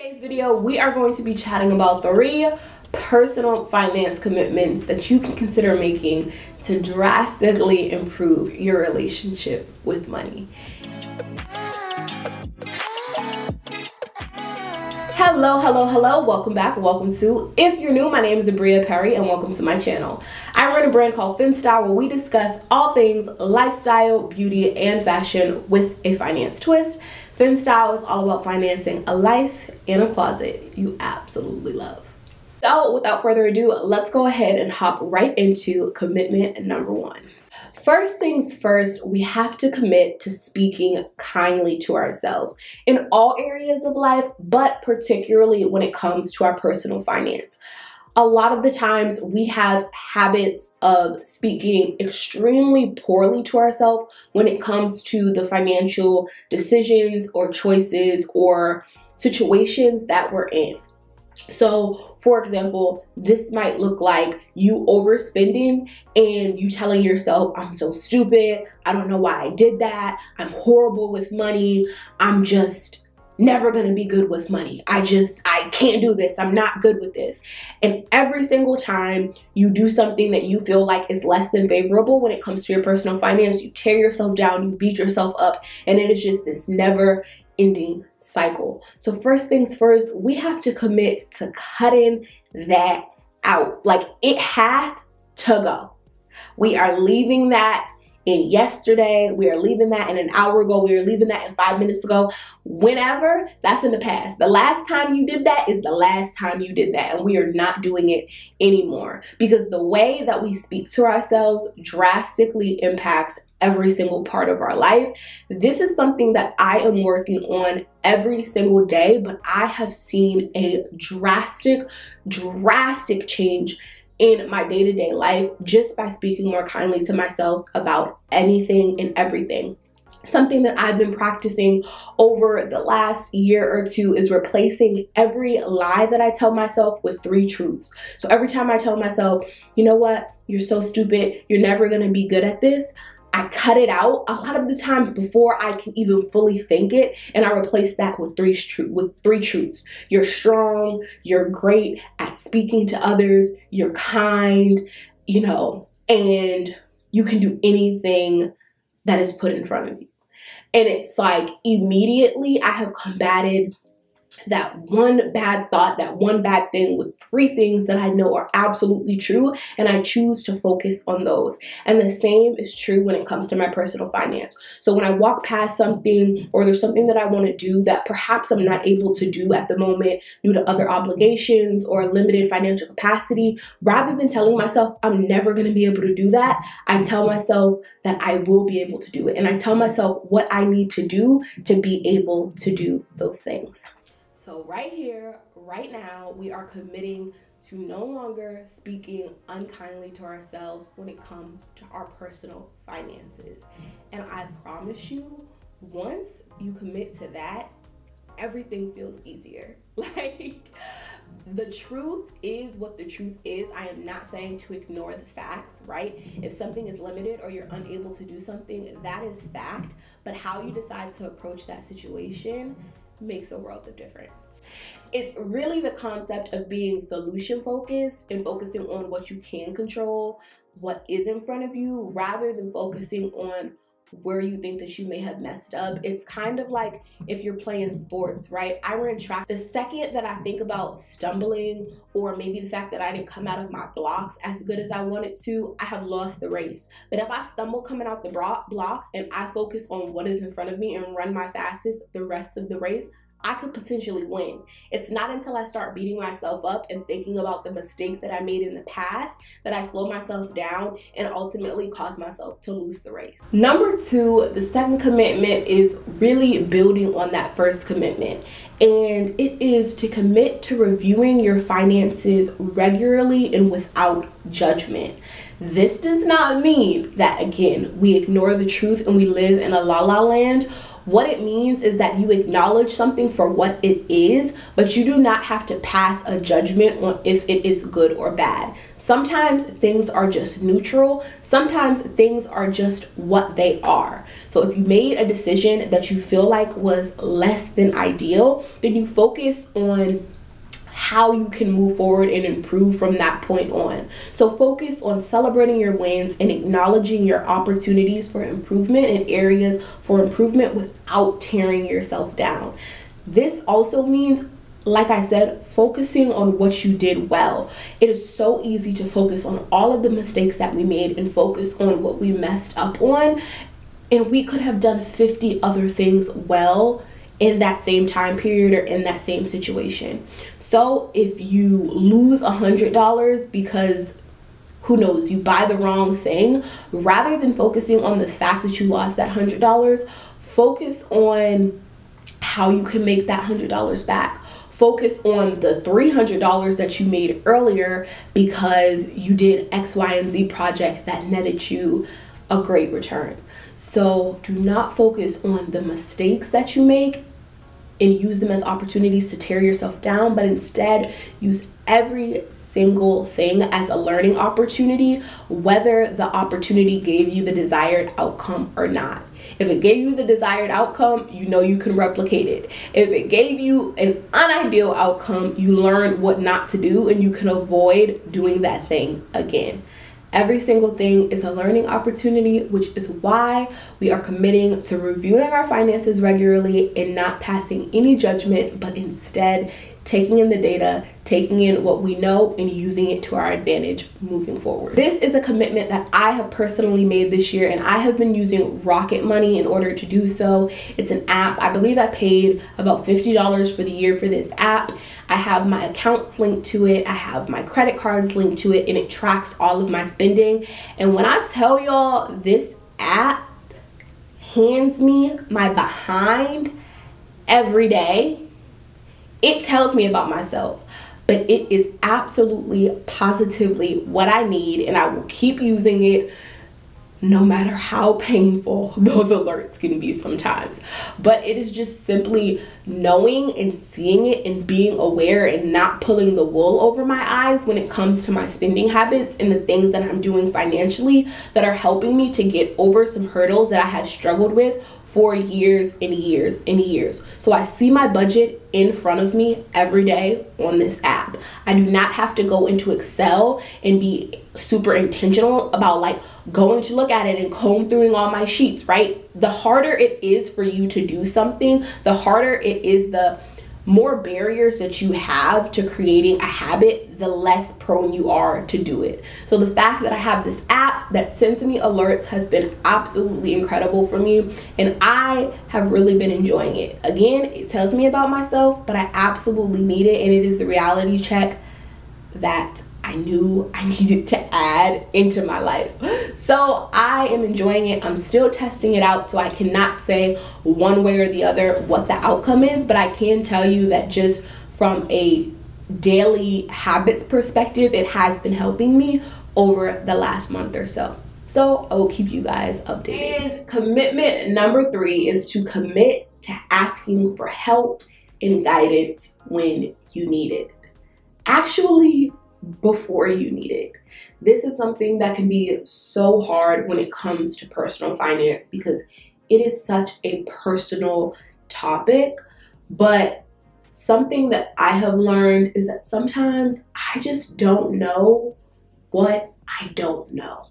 Today's video, we are going to be chatting about 3 personal finance commitments that you can consider making to drastically improve your relationship with money. Hello, welcome back, welcome to. If you're new, my name is Abria and welcome to my channel. I run a brand called FinStyle where we discuss all things lifestyle, beauty, and fashion with a finance twist. FinStyle is all about financing a life and a closet you absolutely love. So without further ado, let's go ahead and hop right into commitment number 1. First things first, we have to commit to speaking kindly to ourselves in all areas of life, but particularly when it comes to our personal finance. A lot of the times we have habits of speaking extremely poorly to ourselves when it comes to the financial decisions or choices or situations that we're in. So, for example, this might look like you overspending and you telling yourself, I'm so stupid, I don't know why I did that, I'm horrible with money, I'm just never gonna be good with money. I can't do this, I'm not good with this. And every single time you do something that you feel like is less than favorable when it comes to your personal finance, you tear yourself down, you beat yourself up, and it is just this never ending cycle. So first things first, we have to commit to cutting that out. Like, it has to go. We are leaving that in yesterday, we are leaving that in an hour ago, we are leaving that in 5 minutes ago. Whenever, that's in the past. The last time you did that is the last time you did that, and we are not doing it anymore, because the way that we speak to ourselves drastically impacts every single part of our life. This is something that I am working on every single day, but I have seen a drastic change in my day-to-day life just by speaking more kindly to myself about anything and everything. Something that I've been practicing over the last year or 2 is replacing every lie that I tell myself with 3 truths. So every time I tell myself, you know what, you're so stupid, you're never gonna be good at this, I cut it out a lot of the times before I can even fully think it, and I replace that with 3 truths. You're strong, you're great at speaking to others, you're kind, and you can do anything that is put in front of you. And it's like immediately I have combated that one bad thought, that one bad thing with 3 things that I know are absolutely true, and I choose to focus on those. And the same is true when it comes to my personal finance. So when I walk past something, or there's something that I want to do that perhaps I'm not able to do at the moment due to other obligations or limited financial capacity, rather than telling myself I'm never going to be able to do that, I tell myself that I will be able to do it. And I tell myself what I need to do to be able to do those things. So right here, right now, we are committing to no longer speaking unkindly to ourselves when it comes to our personal finances. And I promise you, once you commit to that, everything feels easier. Like, the truth is what the truth is. I am not saying to ignore the facts, right? If something is limited or you're unable to do something, that is fact. But how you decide to approach that situation makes a world of difference. It's really the concept of being solution focused and focusing on what you can control, what is in front of you, rather than focusing on where you think that you may have messed up. It's kind of like if you're playing sports, right? I ran track. The second that I think about stumbling, or maybe the fact that I didn't come out of my blocks as good as I wanted to, I have lost the race. But if I stumble coming out the blocks and I focus on what is in front of me and run my fastest the rest of the race, I could potentially win. It's not until I start beating myself up and thinking about the mistake that I made in the past that I slow myself down and ultimately cause myself to lose the race. Number 2, the second commitment is really building on that first commitment. And it is to commit to reviewing your finances regularly and without judgment. This does not mean that, again, we ignore the truth and we live in a la-la land. What it means is that you acknowledge something for what it is, but you do not have to pass a judgment on if it is good or bad. Sometimes things are just neutral. Sometimes things are just what they are. So if you made a decision that you feel like was less than ideal, then you focus on how you can move forward and improve from that point on. So focus on celebrating your wins and acknowledging your opportunities for improvement and areas for improvement without tearing yourself down. This also means, like I said, focusing on what you did well. It is so easy to focus on all of the mistakes that we made and focus on what we messed up on. And we could have done 50 other things well in that same time period or in that same situation. So if you lose $100 because, who knows, you buy the wrong thing, rather than focusing on the fact that you lost that $100, focus on how you can make that $100 back. Focus on the $300 that you made earlier because you did X, Y, and Z project that netted you a great return. So do not focus on the mistakes that you make and use them as opportunities to tear yourself down, but instead use every single thing as a learning opportunity, whether the opportunity gave you the desired outcome or not. If it gave you the desired outcome, you know you can replicate it. If it gave you an unideal outcome, you learn what not to do and you can avoid doing that thing again. Every single thing is a learning opportunity, which is why we are committing to reviewing our finances regularly and not passing any judgment, but instead taking in the data, taking in what we know and using it to our advantage moving forward. This is a commitment that I have personally made this year, and I have been using Rocket Money in order to do so. It's an app. I believe I paid about $50 for the year for this app. I have my accounts linked to it. I have my credit cards linked to it, and it tracks all of my spending. And when I tell y'all, this app hands me my behind every day, it tells me about myself, but it is absolutely positively what I need, and I will keep using it no matter how painful those alerts can be sometimes. But it is just simply knowing and seeing it and being aware and not pulling the wool over my eyes when it comes to my spending habits and the things that I'm doing financially that are helping me to get over some hurdles that I had struggled with for years and years and years. So I see my budget in front of me every day on this app. I do not have to go into Excel and be super intentional about like going to look at it and comb through all my sheets, right? The harder it is for you to do something, the harder it is, the more barriers that you have to creating a habit, the less prone you are to do it. So the fact that I have this app that sends me alerts has been absolutely incredible for me, and I have really been enjoying it. Again, it tells me about myself, but I absolutely need it, and it is the reality check that I knew I needed to add into my life. So I am enjoying it. I'm still testing it out, so I cannot say one way or the other what the outcome is, but I can tell you that just from a daily habits perspective, it has been helping me over the last month or so. So I will keep you guys updated. And commitment number 3 is to commit to asking for help and guidance when you need it. Actually, before you need it. This is something that can be so hard when it comes to personal finance because it is such a personal topic, but something that I have learned is that sometimes I just don't know what I don't know.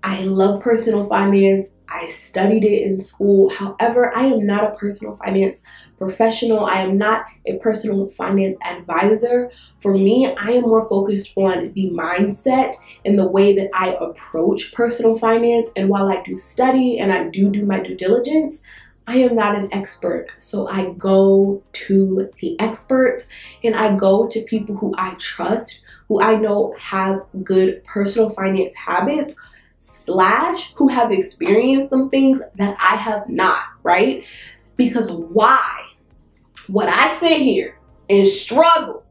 I love personal finance. I studied it in school. However, I am not a personal finance professional. I am not a personal finance advisor. For me, I am more focused on the mindset and the way that I approach personal finance. And while I do study and I do my due diligence, I am not an expert. So I go to the experts and I go to people who I trust, who I know have good personal finance habits, / who have experienced some things that I have not, right? Because why would I sit here and struggle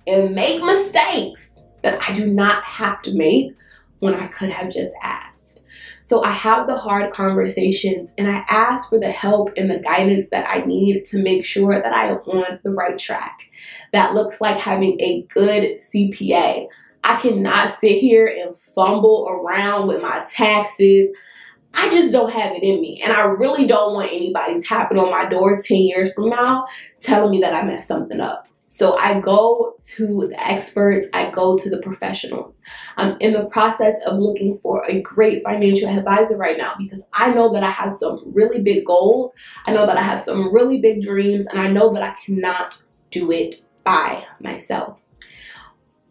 and make mistakes that I do not have to make when I could have just asked? So I have the hard conversations and I ask for the help and the guidance that I need to make sure that I am on the right track. That looks like having a good CPA. I cannot sit here and fumble around with my taxes. I just don't have it in me. And I really don't want anybody tapping on my door 10 years from now telling me that I messed something up. So I go to the experts, I go to the professionals. I'm in the process of looking for a great financial advisor right now because I know that I have some really big goals. I know that I have some really big dreams, and I know that I cannot do it by myself.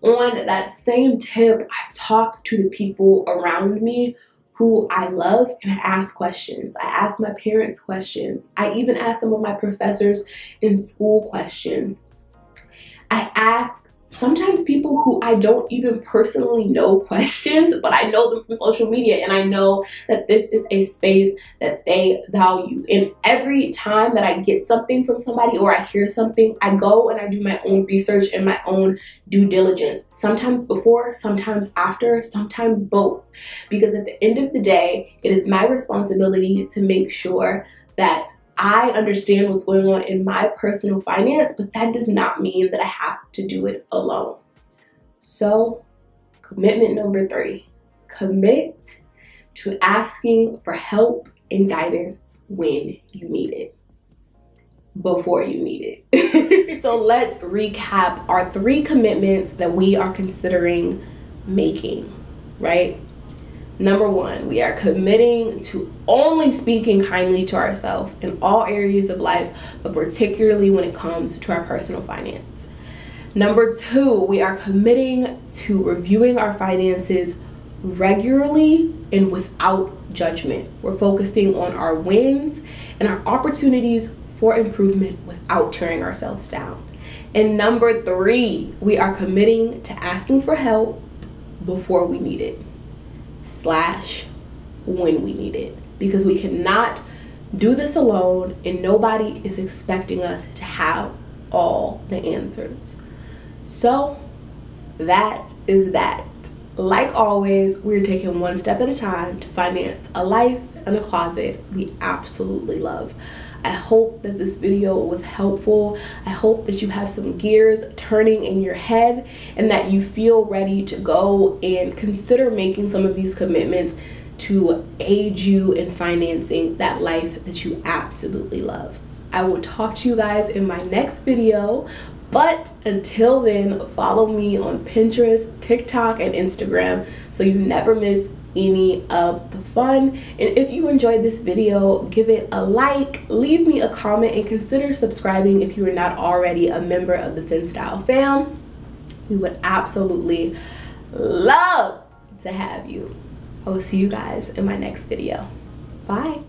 On that same tip, I talk to the people around me who I love, and I ask questions. I ask my parents questions. I even ask some of my professors in school questions. I ask sometimes people who I don't even personally know questions, but I know them from social media, and I know that this is a space that they value. And every time that I get something from somebody or I hear something, I go and I do my own research and my own due diligence. Sometimes before, sometimes after, sometimes both. Because at the end of the day, it is my responsibility to make sure that I understand what's going on in my personal finance, but that does not mean that I have to do it alone. So, commitment number 3, commit to asking for help and guidance when you need it, before you need it. So let's recap our 3 commitments that we are considering making, right? Number 1, we are committing to only speaking kindly to ourselves in all areas of life, but particularly when it comes to our personal finance. Number 2, we are committing to reviewing our finances regularly and without judgment. We're focusing on our wins and our opportunities for improvement without tearing ourselves down. And number 3, we are committing to asking for help before we need it. / when we need it, because we cannot do this alone and nobody is expecting us to have all the answers. So that is that. Like always, we're taking one step at a time to finance a life and a closet we absolutely love. I hope that this video was helpful. I hope that you have some gears turning in your head and that you feel ready to go and consider making some of these commitments to aid you in financing that life that you absolutely love. I will talk to you guys in my next video, but until then, follow me on Pinterest, TikTok, and Instagram so you never miss any of the fun. And if you enjoyed this video, give it a like, leave me a comment, and consider subscribing if you are not already a member of the FinStyle fam. We would absolutely love to have you. I will see you guys in my next video. Bye.